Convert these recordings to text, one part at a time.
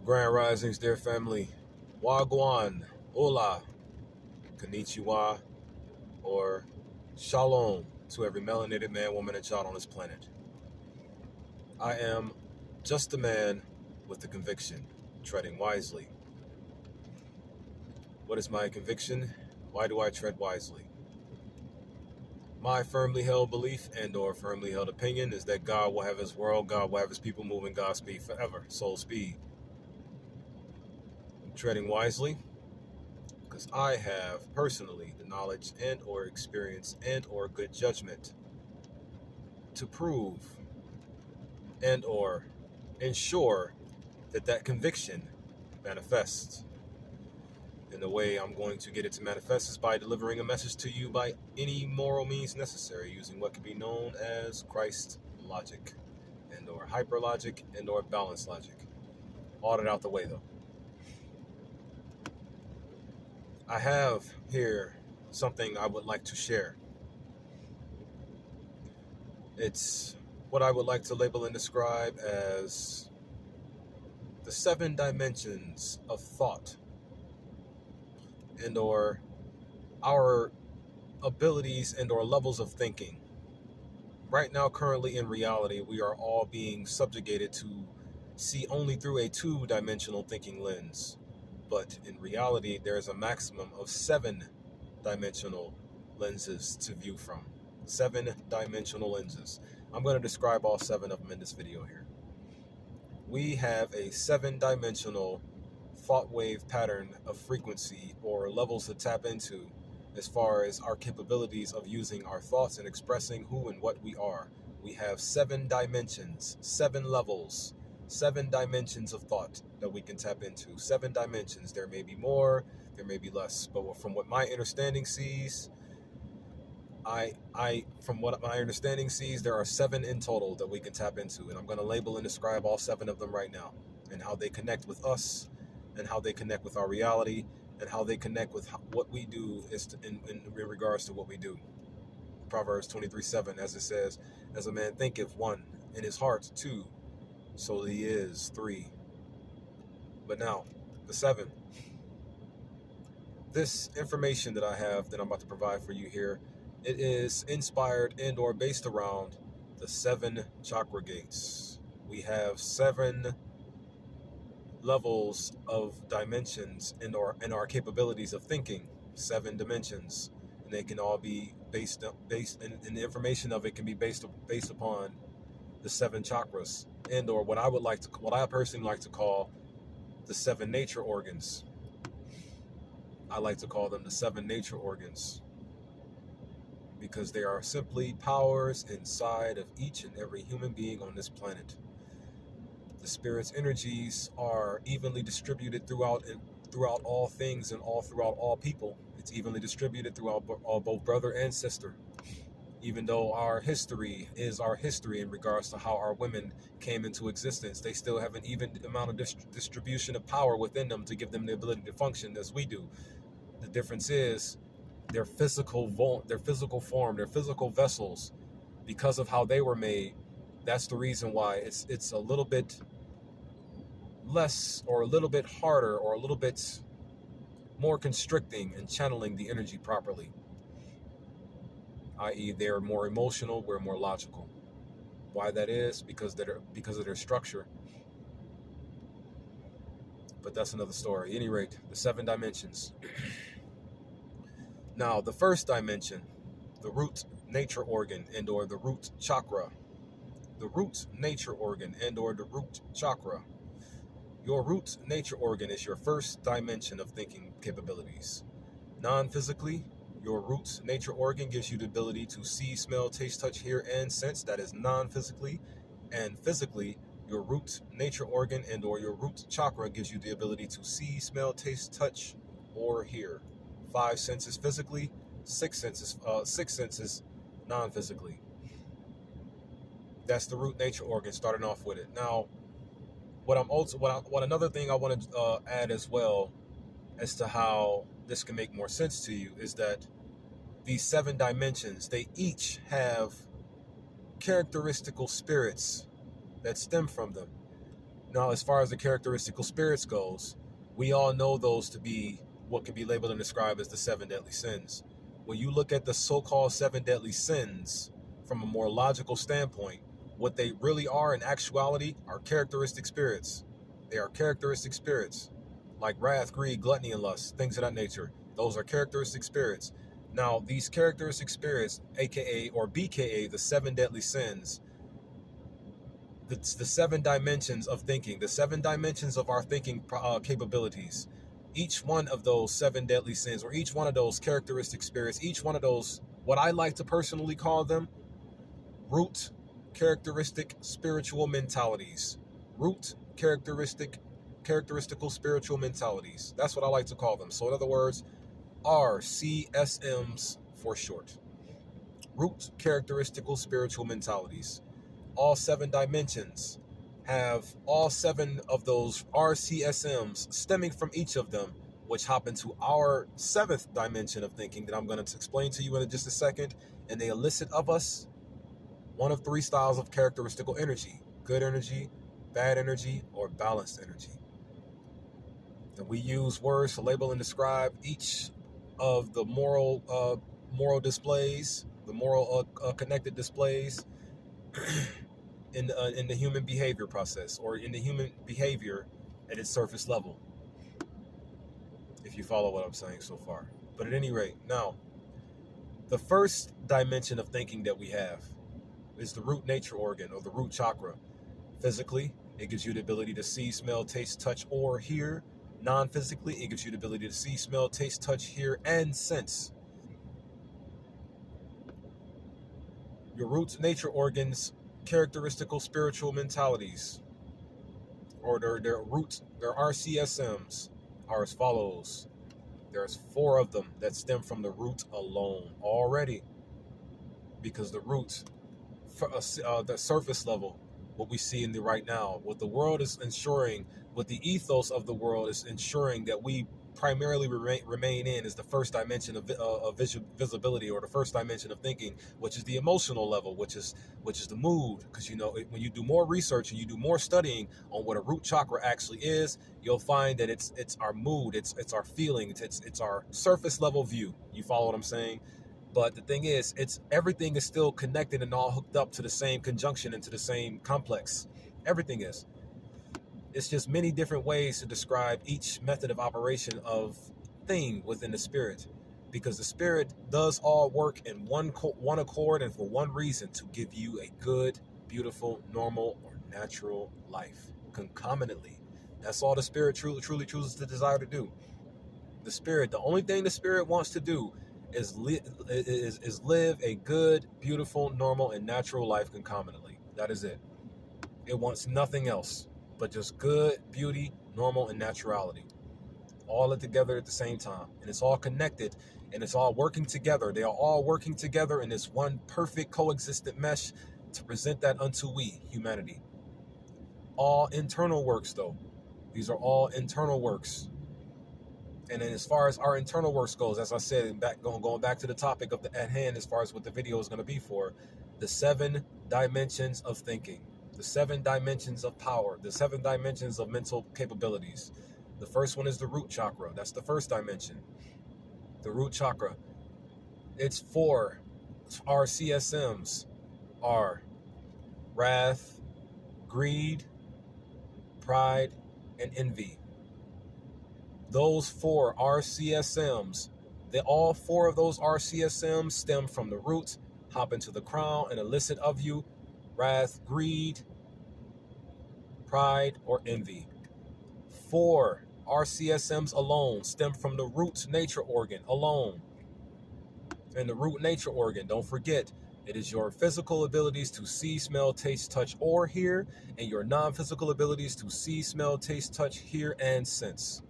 Grand Risings, dear family. Wagwan, hola, konnichiwa, or shalom to every melanated man, woman, and child on this planet. I am just a man with a conviction, treading wisely. What is my conviction? Why do I tread wisely? My firmly held belief and or firmly held opinion is that God will have his world, God will have his people moving Godspeed forever, soul speed. I'm treading wisely because I have personally the knowledge and or experience and or good judgment to prove and or ensure that conviction manifests. And the way I'm going to get it to manifest is by delivering a message to you by any moral means necessary, using what can be known as Christ logic and or hyperlogic and or balanced logic. All that out the way though. I have here something I would like to share. It's what I would like to label and describe as the 7 dimensions of thought and or our abilities and or levels of thinking. Right now, currently in reality, we are all being subjugated to see only through a 2-dimensional thinking lens. But in reality, there's a maximum of 7-dimensional lenses to view from. 7-dimensional lenses. I'm going to describe all 7 of them in this video here. We have a 7-dimensional thought wave pattern of frequency or levels to tap into as far as our capabilities of using our thoughts and expressing who and what we are. We have 7 dimensions, 7 levels, 7 dimensions of thought that we can tap into. 7 dimensions. There may be more, there may be less, but from what my understanding sees, there are 7 in total that we can tap into, and I'm going to label and describe all 7 of them right now, and how they connect with us, and how they connect with our reality, and how they connect with what we do in regards to what we do. Proverbs 23:7, as it says, as a man thinketh, 1, in his heart 2, so he is 3. But now, the 7. This information that I have that I'm about to provide for you here, it is inspired and or based around the 7 chakra gates. We have 7 levels of dimensions in our capabilities of thinking. 7 dimensions, and they can all be based and the information of it can be based upon the 7 chakras and or what I personally like to call the 7 nature organs. I like to call them the 7 nature organs because they are simply powers inside of each and every human being on this planet. The spirit's energies are evenly distributed throughout all things and throughout all people. It's evenly distributed throughout both brother and sister. Even though our history is our history in regards to how our women came into existence, they still have an even amount of distribution of power within them to give them the ability to function as we do. The difference is their physical form, their physical vessels, because of how they were made. That's the reason why it's a little bit less or a little bit harder or a little bit more constricting in channeling the energy properly. I.e., they're more emotional, we're more logical. Why that is? Because of their structure. But that's another story. At any rate, the 7 dimensions. Now, the first dimension, the root nature organ and or the root chakra. The root nature organ and or the root chakra. Your root nature organ is your first dimension of thinking capabilities. Non-physically, your root nature organ gives you the ability to see, smell, taste, touch, hear, and sense. That is non-physically. And physically, your root nature organ and or your root chakra gives you the ability to see, smell, taste, touch, or hear. 5 senses physically, 6 senses non-physically. That's the root nature organ, starting off with it. Now, what another thing I want to add as well as to how this can make more sense to you is that these 7 dimensions, they each have characteristical spirits that stem from them. Now, as far as the characteristical spirits goes, we all know those to be what can be labeled and described as the seven deadly sins. When you look at the so-called seven deadly sins from a more logical standpoint, what they really are in actuality are characteristic spirits. They are characteristic spirits, like wrath, greed, gluttony, and lust, things of that nature. Those are characteristic spirits. Now, these characteristic spirits, aka or BKA, the seven deadly sins, the seven dimensions of thinking, the seven dimensions of our thinking capabilities. Each one of those seven deadly sins, or each one of those characteristic spirits, each one of those, what I like to personally call them, root characteristic spiritual mentalities. Root characteristical spiritual mentalities. That's what I like to call them. So in other words, R.C.S.M's for short. Root characteristical spiritual mentalities. All seven dimensions have all seven of those R.C.S.M's stemming from each of them, which hop into our seventh dimension of thinking that I'm going to explain to you in just a second. And they elicit of us one of three styles of characteristical energy: good energy, bad energy, or balanced energy. And we use words to label and describe each of the moral displays, the moral connected displays in the human behavior process, or in the human behavior at its surface level, if you follow what I'm saying so far. But at any rate, now, the first dimension of thinking that we have is the root nature organ, or the root chakra. Physically, it gives you the ability to see, smell, taste, touch, or hear. Non-physically, it gives you the ability to see, smell, taste, touch, hear, and sense. Your root nature organs, characteristical spiritual mentalities, or their R.C.S.M's, are as follows. There's 4 of them that stem from the root alone already, because the root, the surface level, what we see in the right now, what the world is ensuring, what the ethos of the world is ensuring that we primarily remain in, is the first dimension of visibility, or the first dimension of thinking, which is the emotional level, which is the mood. Because when you do more research and you do more studying on what a root chakra actually is, you'll find that it's our mood, it's our feeling, it's our surface level view. You follow what I'm saying? But the thing is, everything is still connected and all hooked up to the same conjunction and to the same complex. Everything is. It's just many different ways to describe each method of operation of thing within the spirit, because the spirit does all work in one accord and for one reason: to give you a good, beautiful, normal, or natural life concomitantly. That's all the spirit truly chooses to desire to do. The only thing the spirit wants to do is live a good, beautiful, normal, and natural life concomitantly. That is it. It wants nothing else but just good, beauty, normal, and naturality. All together at the same time. And it's all connected, and it's all working together. They are all working together in this one perfect coexistent mesh to present that unto we, humanity. All internal works, though. These are all internal works. And then as far as our internal works goes, as I said, going back to the topic at hand, as far as what the video is going to be for, the 7 dimensions of thinking, the 7 dimensions of power, the 7 dimensions of mental capabilities. The first one is the root chakra. That's the first dimension. The root chakra. Its 4 R.C.S.M's are wrath, greed, pride, and envy. Those 4 R.C.S.M's, all 4 of those R.C.S.M's stem from the root, hop into the crown, and elicit of you wrath, greed, pride, or envy. 4 R.C.S.M's alone stem from the root nature organ alone. And the root nature organ, don't forget, it is your physical abilities to see, smell, taste, touch, or hear, and your non-physical abilities to see, smell, taste, touch, hear, and sense.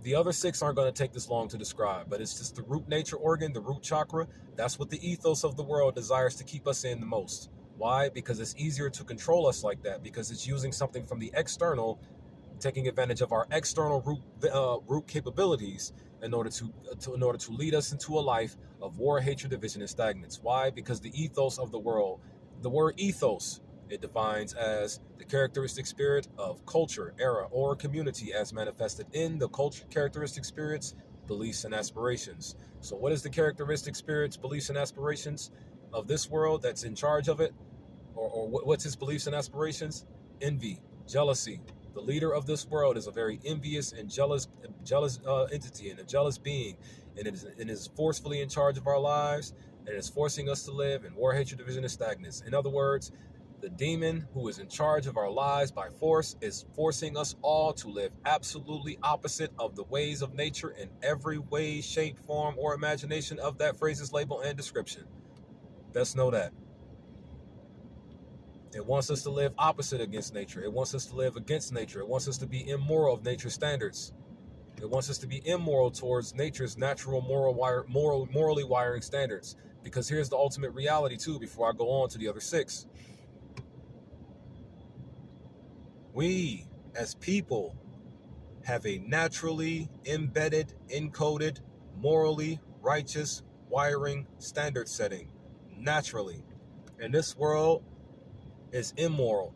The other 6 aren't going to take this long to describe, but it's just the root nature organ, the root chakra. That's what the ethos of the world desires to keep us in the most. Why? Because it's easier to control us like that, because it's using something from the external, taking advantage of our external root capabilities in order to lead us into a life of war, hatred, division, and stagnance. Why? Because the ethos of the world, the word ethos It defines as the characteristic spirit of culture, era, or community as manifested in the culture, characteristic spirits, beliefs, and aspirations. So what is the characteristic spirits, beliefs, and aspirations of this world that's in charge of it? Or what's his beliefs and aspirations? Envy, jealousy. The leader of this world is a very envious and jealous entity and a jealous being, and it is forcefully in charge of our lives, and it is forcing us to live in war, hatred, division, and stagnance. In other words, the demon who is in charge of our lives by force is forcing us all to live absolutely opposite of the ways of nature in every way, shape, form, or imagination of that phrase's label and description. Best know that. It wants us to live opposite against nature. It wants us to live against nature. It wants us to be immoral of nature's standards. It wants us to be immoral towards nature's natural morally wiring standards. Because here's the ultimate reality too, before I go on to the other six. We, as people, have a naturally embedded, encoded, morally righteous wiring standard setting. Naturally. And this world is immoral.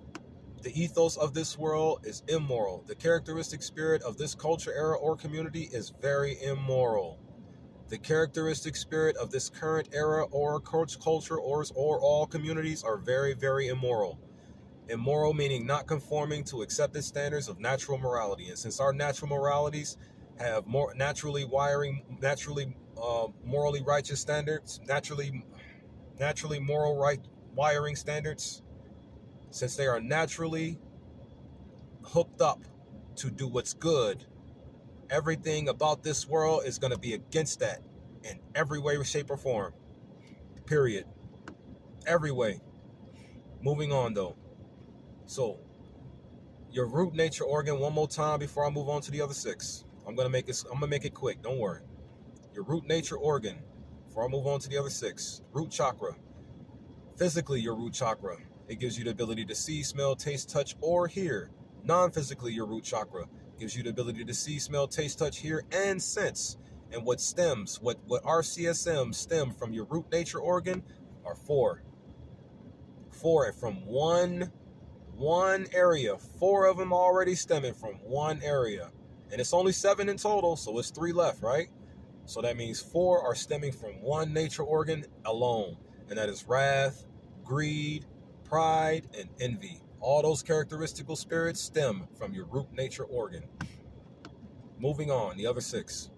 The ethos of this world is immoral. The characteristic spirit of this culture, era, or community is very immoral. The characteristic spirit of this current era or culture or all communities are very, very immoral. Immoral meaning not conforming to accepted standards of natural morality. And since our natural moralities have more naturally morally righteous standards, naturally wiring standards, since they are naturally hooked up to do what's good, everything about this world is going to be against that in every way, shape, or form. Period. Every way. Moving on, though. So, your root nature organ, one more time before I move on to the other six. I'm gonna make it quick. Don't worry. Your root nature organ, before I move on to the other six. Root chakra. Physically, your root chakra. It gives you the ability to see, smell, taste, touch, or hear. Non-physically, your root chakra gives you the ability to see, smell, taste, touch, hear, and sense. And what R.C.S.M stem from your root nature organ are four. Four from one area. Four of them already stemming from one area. And it's only 7 in total, so it's 3 left, right? So that means 4 are stemming from one nature organ alone. And that is wrath, greed, pride, and envy. All those characteristical spirits stem from your root nature organ. Moving on, the other 6.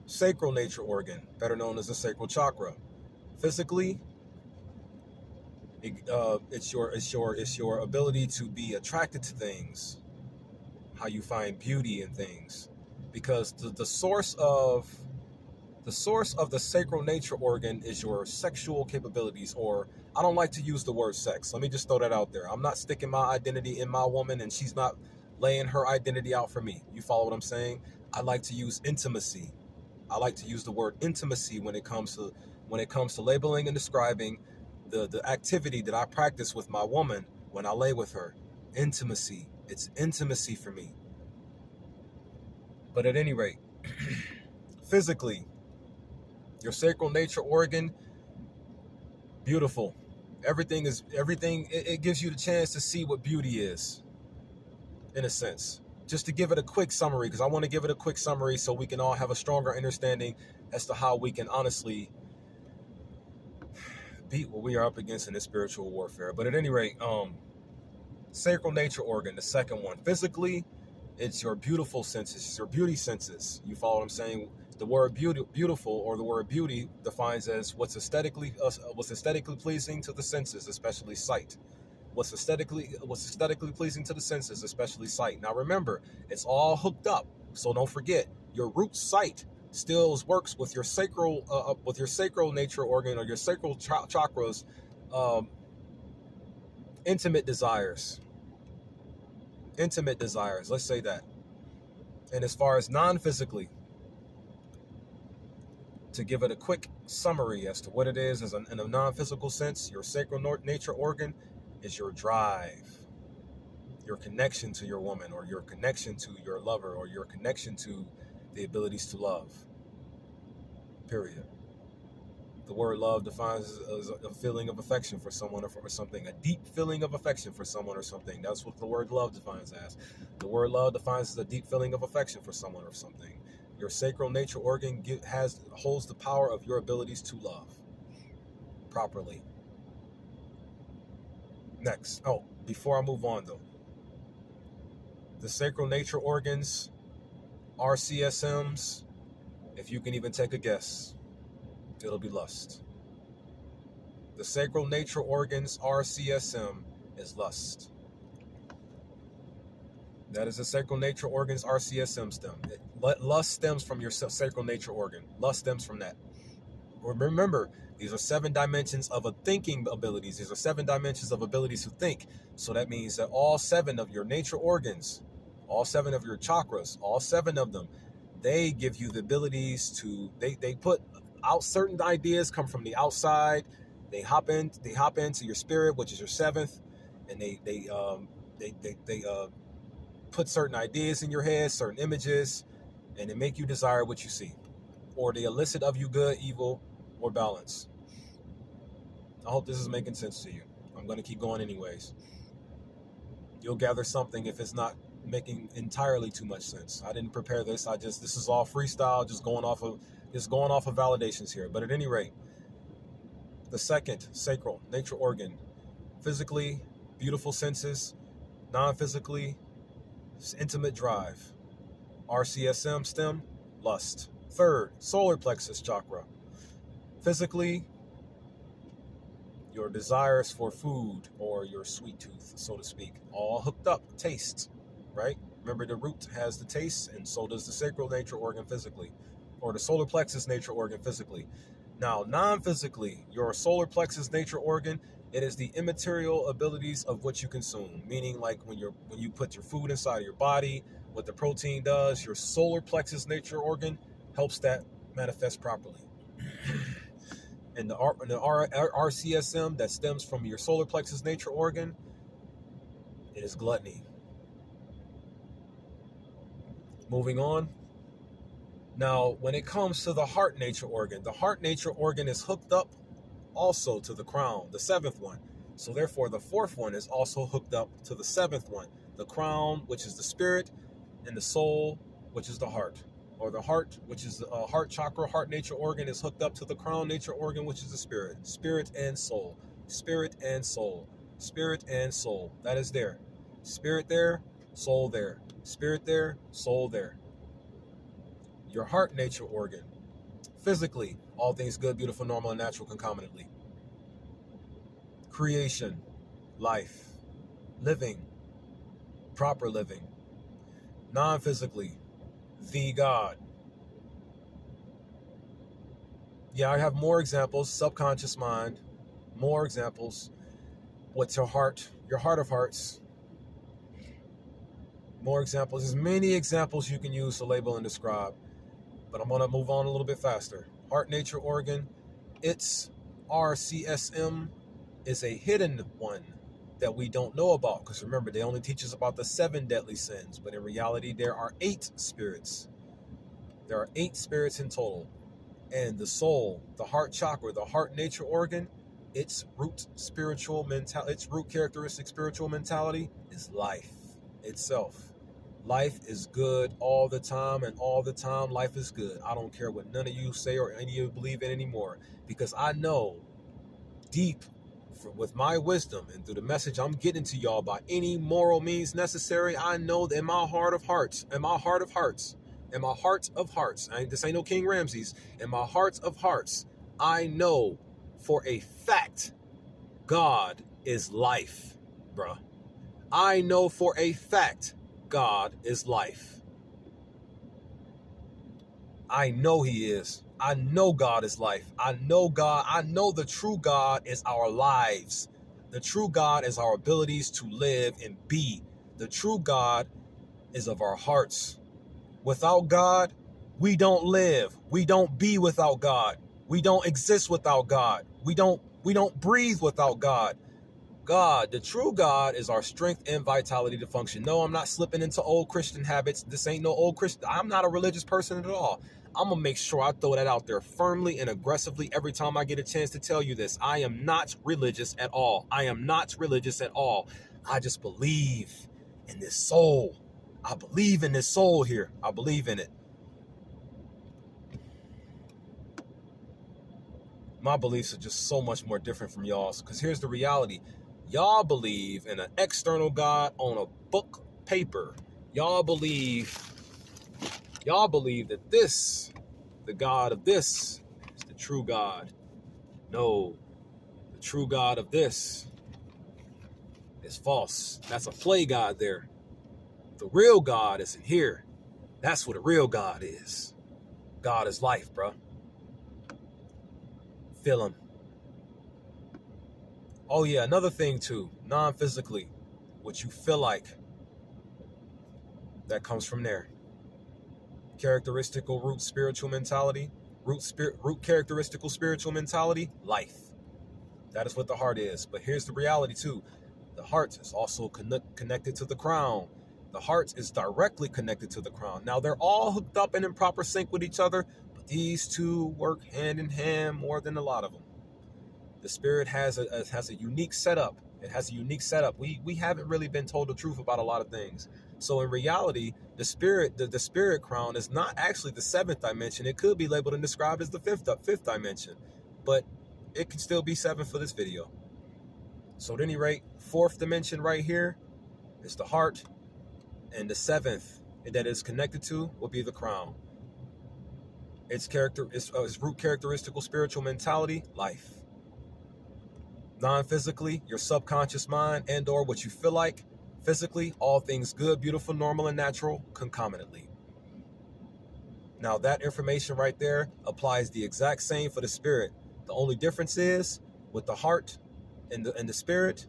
Sacral nature organ, better known as the sacral chakra. Physically, it's your ability to be attracted to things, how you find beauty in things, because the source of the sacral nature organ is your sexual capabilities, or I don't like to use the word sex. Let me just throw that out there. I'm not sticking my identity in my woman, and she's not laying her identity out for me. You follow what I'm saying? I like to use intimacy. I like to use the word intimacy when it comes to labeling and describing the activity that I practice with my woman when I lay with her. Intimacy. It's intimacy for me. But at any rate, physically, your sacral nature organ, beautiful. Everything, it gives you the chance to see what beauty is, in a sense. Just to give it a quick summary, because I want to give it a quick summary so we can all have a stronger understanding as to how we can honestly beat what we are up against in this spiritual warfare. But at any rate, sacral nature organ, the second one. Physically, it's your beautiful senses, it's your beauty senses. You follow what I'm saying? The word beautiful, or the word beauty, defines as what's aesthetically pleasing to the senses, especially sight. What's aesthetically pleasing to the senses, especially sight. Now remember, it's all hooked up. So don't forget, your root sight still works with your sacral nature organ, or your sacral chakras, intimate desires. Let's say that. And as far as non-physically, to give it a quick summary as to what it is in a non-physical sense, your sacral nature organ is your drive, your connection to your woman, or your connection to your lover, or your connection to the abilities to love. Period. The word love defines as a feeling of affection for someone or something, a deep feeling of affection for someone or something. That's what the word love defines as. The word love defines as a deep feeling of affection for someone or something. Your sacral nature organ holds the power of your abilities to love properly. Next. Oh, before I move on though, the sacral nature organs, R.C.S.Ms, if you can even take a guess, it'll be lust. The sacral nature organs, R.C.S.M, is lust. That is the sacral nature organs, R.C.S.M stem. Lust stems from your sacral nature organ. Lust stems from that. Remember, these are 7 dimensions of thinking abilities. These are 7 dimensions of abilities to think. So that means that all 7 of your nature organs, all 7 of your chakras, all 7 of them, they give you the abilities to, they put out certain ideas, come from the outside. They hop into your spirit, which is your 7th, and they put certain ideas in your head, certain images, and they make you desire what you see, or they elicit of you good, evil, or balance. I hope this is making sense to you. I'm going to keep going anyways. You'll gather something if it's not making entirely too much sense. I didn't prepare this. This is all freestyle, just going off of validations here. But at any rate, the second sacral nature organ, physically beautiful senses, non-physically intimate drive. R.C.S.M stem, lust. Third, solar plexus chakra, physically your desires for food or your sweet tooth, so to speak, all hooked up. Taste, right? Remember, the root has the taste, and so does the sacral nature organ physically, or the solar plexus nature organ physically. Now, non-physically, your solar plexus nature organ, it is the immaterial abilities of what you consume, meaning like when you put your food inside of your body, what the protein does, your solar plexus nature organ helps that manifest properly. And the R.C.S.M that stems from your solar plexus nature organ, it is gluttony. Moving on. Now, when it comes to the heart nature organ, the heart nature organ is hooked up also to the crown, the 7th one. So therefore, the 4th one is also hooked up to the 7th one. The crown, which is the spirit, and the soul, which is the heart. Or the heart, which is the heart chakra, heart nature organ, is hooked up to the crown nature organ, which is the spirit. Spirit and soul. Spirit and soul. Spirit and soul. That is there. Spirit there, soul there. Spirit there, soul there. Your heart nature organ. Physically, all things good, beautiful, normal, and natural concomitantly. Creation, life, living, proper living. Non-physically, the God. Yeah, I have more examples. Subconscious mind, more examples. What's your heart of hearts. More examples. There's many examples you can use to label and describe, but I'm going to move on a little bit faster. Heart nature organ, its R.C.S.M is a hidden one that we don't know about, because remember, they only teach us about the 7 deadly sins, but in reality there are 8 spirits. There are 8 spirits in total. And the soul, the heart chakra, the heart nature organ, its root characteristic spiritual mentality is life itself. Life is good all the time, and all the time life is good. I don't care what none of you say or any of you believe in anymore, because I know deep with my wisdom and through the message I'm getting to y'all by any moral means necessary, I know that in my heart of hearts, this ain't no King Ramses, in my heart of hearts, I know for a fact God is life, bruh. I know for a fact God is life. I know he is. I know God is life. I know God. I know the true God is our lives. The true God is our abilities to live and be. The true God is of our hearts. Without God, we don't live. We don't be without God. We don't exist without God. We don't breathe without God. God, the true God, is our strength and vitality to function. No, I'm not slipping into old Christian habits. This ain't no old Christian. I'm not a religious person at all. I'm going to make sure I throw that out there firmly and aggressively every time I get a chance to tell you this. I am not religious at all. I am not religious at all. I just believe in this soul. I believe in this soul here. I believe in it. My beliefs are just so much more different from y'all's, because here's the reality. Y'all believe in an external God on a book paper. Y'all believe that this, the God of this, is the true God. No, the true God of this is false. That's a play God there. The real God is in here. That's what a real God is. God is life, bro. Feel him. Oh yeah, another thing too, non-physically, what you feel like, that comes from there. Characteristical root spiritual mentality, root characteristical spiritual mentality, life. That is what the heart is. But here's the reality too. The heart is also connected to the crown. The heart is directly connected to the crown. Now they're all hooked up and in proper sync with each other, but these two work hand in hand more than a lot of them. The spirit has a unique setup. It has a unique setup. We haven't really been told the truth about a lot of things. So in reality, the spirit crown is not actually the seventh dimension. It could be labeled and described as the fifth dimension, but it can still be seven for this video. So at any rate, fourth dimension right here is the heart, and the seventh that is connected to will be the crown. Its root characteristical spiritual mentality, life. Non-physically, your subconscious mind and or what you feel like. Physically, all things good, beautiful, normal, and natural concomitantly. Now that information right there applies the exact same for the spirit. The only difference is with the heart and the spirit.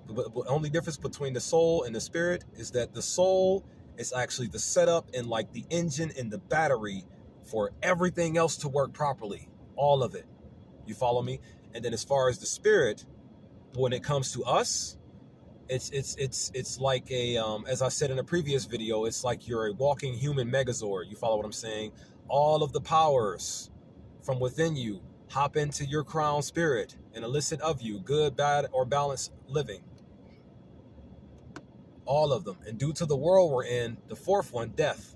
The only difference between the soul and the spirit is that the soul is actually the setup and like the engine and the battery for everything else to work properly. All of it. You follow me? And then as far as the spirit, when it comes to us, it's like a as I said in a previous video, it's like you're a walking human megazord. You follow what I'm saying? All of the powers from within you hop into your crown spirit and elicit of you good, bad, or balanced living. All of them. And due to the world we're in, the fourth one, death.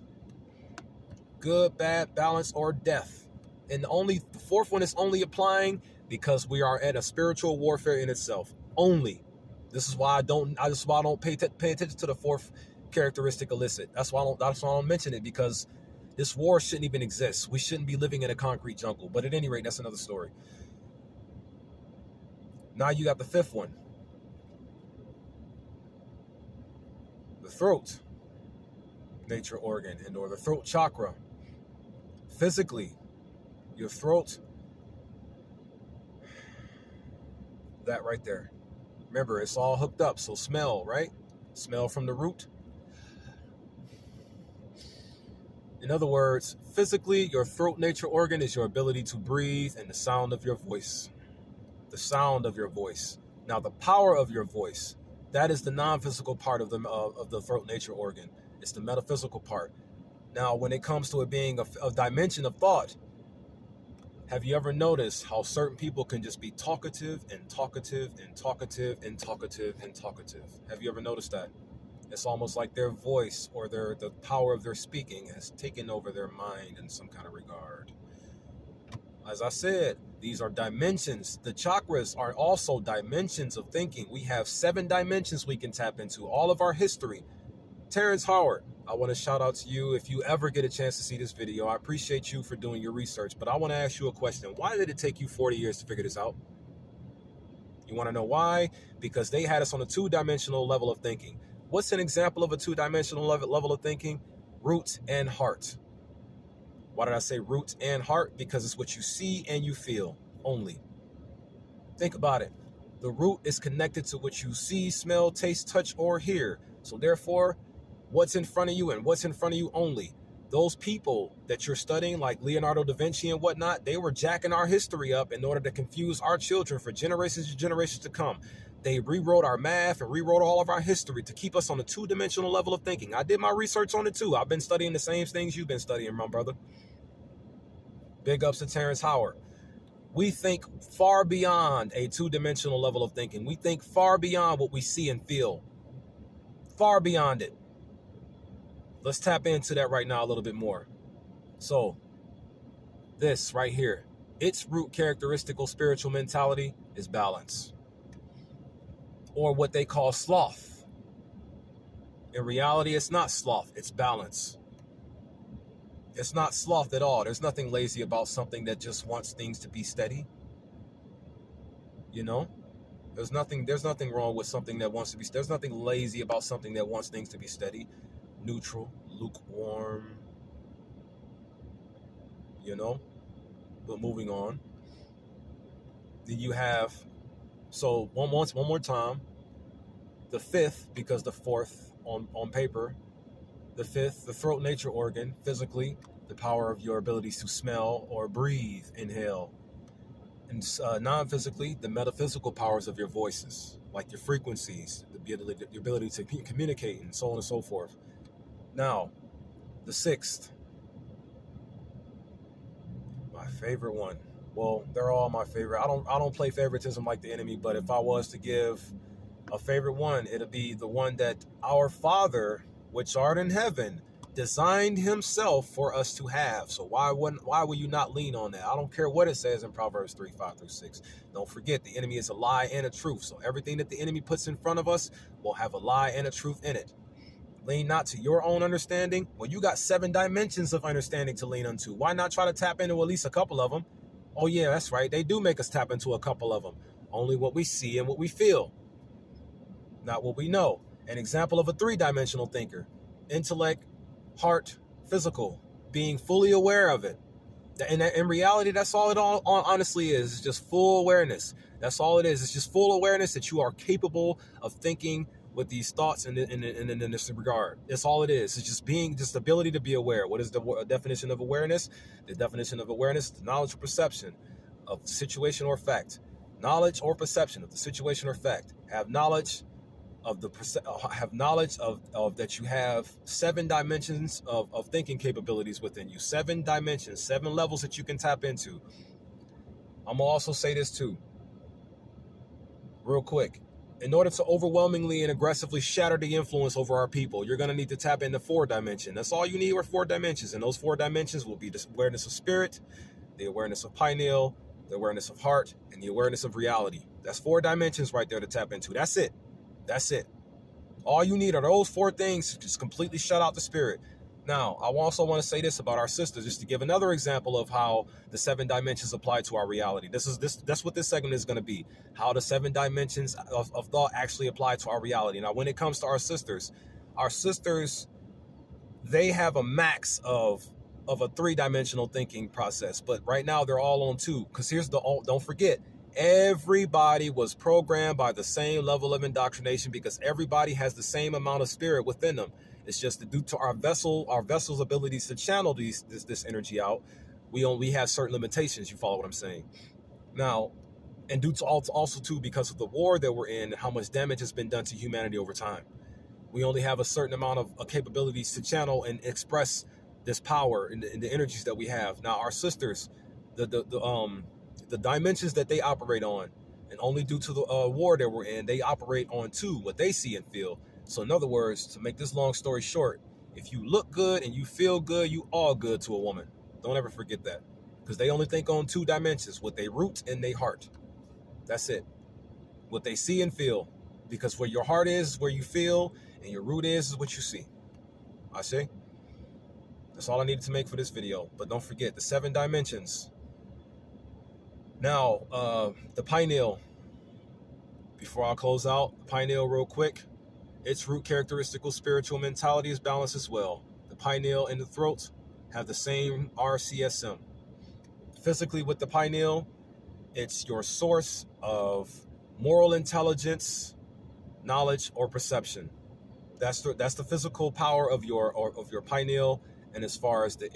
Good, bad, balance, or death. And the fourth one is only applying because we are at a spiritual warfare in itself. Only. This is why I don't pay attention to the fourth characteristic, elicit. That's why I don't mention it, because this war shouldn't even exist. We shouldn't be living in a concrete jungle. But at any rate, that's another story. Now you got the fifth one. The throat nature organ and or the throat chakra. Physically, your throat, that right there. Remember, it's all hooked up. So smell, right? Smell from the root. In other words, physically, your throat nature organ is your ability to breathe and the sound of your voice. The sound of your voice. Now, the power of your voice, that is the non-physical part of the throat nature organ. It's the metaphysical part. Now, when it comes to it being a dimension of thought, have you ever noticed how certain people can just be talkative and talkative and talkative and talkative and talkative? Have you ever noticed that? It's almost like their voice or the power of their speaking has taken over their mind in some kind of regard. As I said, these are dimensions. The chakras are also dimensions of thinking. We have 7 dimensions we can tap into. All of our history. Terrence Howard, I want to shout out to you if you ever get a chance to see this video. I appreciate you for doing your research, but I want to ask you a question. Why did it take you 40 years to figure this out? You want to know why? Because they had us on a 2-dimensional level of thinking. What's an example of a 2-dimensional level of thinking? Root and heart. Why did I say root and heart? Because it's what you see and you feel only. Think about it. The root is connected to what you see, smell, taste, touch, or hear. So therefore, what's in front of you and what's in front of you only. Those people that you're studying, like Leonardo da Vinci and whatnot, they were jacking our history up in order to confuse our children for generations and generations to come. They rewrote our math and rewrote all of our history to keep us on a 2-dimensional level of thinking. I did my research on it too. I've been studying the same things you've been studying, my brother. Big ups to Terrence Howard. We think far beyond a two-dimensional level of thinking. We think far beyond what we see and feel. Far beyond it. Let's tap into that right now a little bit more. So, this right here, its root characteristical spiritual mentality is balance, or what they call sloth. In reality, it's not sloth, it's balance. It's not sloth at all. There's nothing lazy about something that just wants things to be steady. You know, there's nothing wrong with something that wants to be. There's nothing lazy about something that wants things to be steady, neutral, lukewarm. You know, but moving on. Then you have, so one more time, the fifth, because the fourth on paper, the fifth, the throat nature organ, physically, the power of your abilities to smell or breathe, inhale. And non-physically, the metaphysical powers of your voices, like your frequencies, the ability to communicate, and so on and so forth. Now, the sixth, my favorite one. Well, they're all my favorite. I don't play favoritism like the enemy, but if I was to give a favorite one, it'll be the one that our Father, which art in heaven, designed himself for us to have. So why will you not lean on that? I don't care what it says in Proverbs 3:5-6. Don't forget, the enemy is a lie and a truth. So everything that the enemy puts in front of us will have a lie and a truth in it. Lean not to your own understanding. Well, you got 7 dimensions of understanding to lean unto. Why not try to tap into at least a couple of them? Oh yeah, that's right. They do make us tap into a couple of them. Only what we see and what we feel, not what we know. An example of a 3-dimensional thinker: intellect, heart, physical, being fully aware of it. And in reality, that's all it all honestly is. It's just full awareness. That's all it is. It's just full awareness that you are capable of thinking with these thoughts in this regard. That's all it is. It's just the ability to be aware. What is the definition of awareness? The definition of awareness is the knowledge or perception of the situation or fact. Knowledge or perception of the situation or fact. Have knowledge of that you have 7 dimensions of thinking capabilities within you. 7 dimensions, 7 levels that you can tap into. I'm gonna also say this too, real quick. In order to overwhelmingly and aggressively shatter the influence over our people, you're gonna need to tap into 4 dimensions. That's all you need are 4 dimensions, and those 4 dimensions will be the awareness of spirit, the awareness of pineal, the awareness of heart, and the awareness of reality. That's 4 dimensions right there to tap into. That's it. That's it. All you need are those 4 things to just completely shut out the spirit. Now, I also want to say this about our sisters, just to give another example of how the 7 dimensions apply to our reality. That's what this segment is going to be. How the 7 dimensions of thought actually apply to our reality. Now, when it comes to our sisters, they have a max of a 3-dimensional thinking process, but right now they're all on 2. Because don't forget, everybody was programmed by the same level of indoctrination, because everybody has the same amount of spirit within them. It's just that due to our vessel's abilities to channel this energy out, we have certain limitations. You follow what I'm saying? Now, and due to also too, because of the war that we're in, how much damage has been done to humanity over time, we only have a certain amount of capabilities to channel and express this power and the energies that we have. Now, our sisters, the dimensions that they operate on, and only due to the war that we're in, they operate on 2, what they see and feel. So in other words, to make this long story short, if you look good and you feel good, you are good to a woman. Don't ever forget that, because they only think on 2 dimensions: what they root and they heart. That's it. What they see and feel, because where your heart is where you feel, and your root is what you see. I see. That's all I needed to make for this video. But don't forget the 7 dimensions. Now, the pineal. Before I close out, the pineal real quick. Its root characteristical spiritual mentality is balance as well. The pineal and the throat have the same R.C.S.M. Physically, with the pineal, it's your source of moral intelligence, knowledge, or perception. That's the physical power of your pineal. And as far as the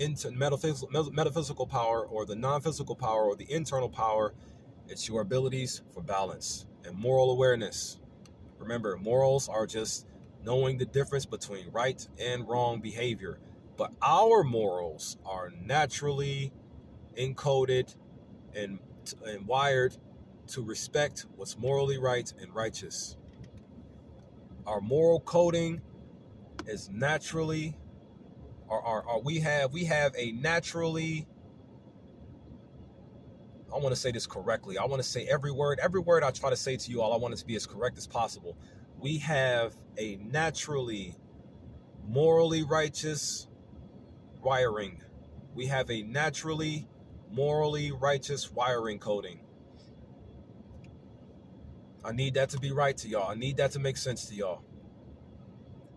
metaphysical power, or the non-physical power, or the internal power, it's your abilities for balance and moral awareness. Remember, morals are just knowing the difference between right and wrong behavior. But our morals are naturally encoded and wired to respect what's morally right and righteous. Our moral coding is naturally, we have a naturally, I want to say this correctly. I want to say every word I try to say to you all, I want it to be as correct as possible. We have a naturally morally righteous wiring. We have a naturally morally righteous wiring coding. I need that to be right to y'all. I need that to make sense to y'all.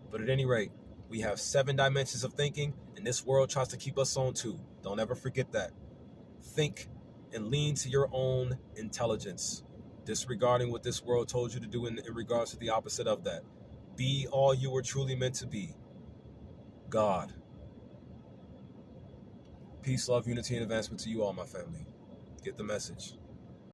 But at any rate, we have 7 dimensions of thinking, and this world tries to keep us on 2. Don't ever forget that. Think and lean to your own intelligence, disregarding what this world told you to do in regards to the opposite of that. Be all you were truly meant to be. God. Peace, love, unity, and advancement to you all, my family. Get the message.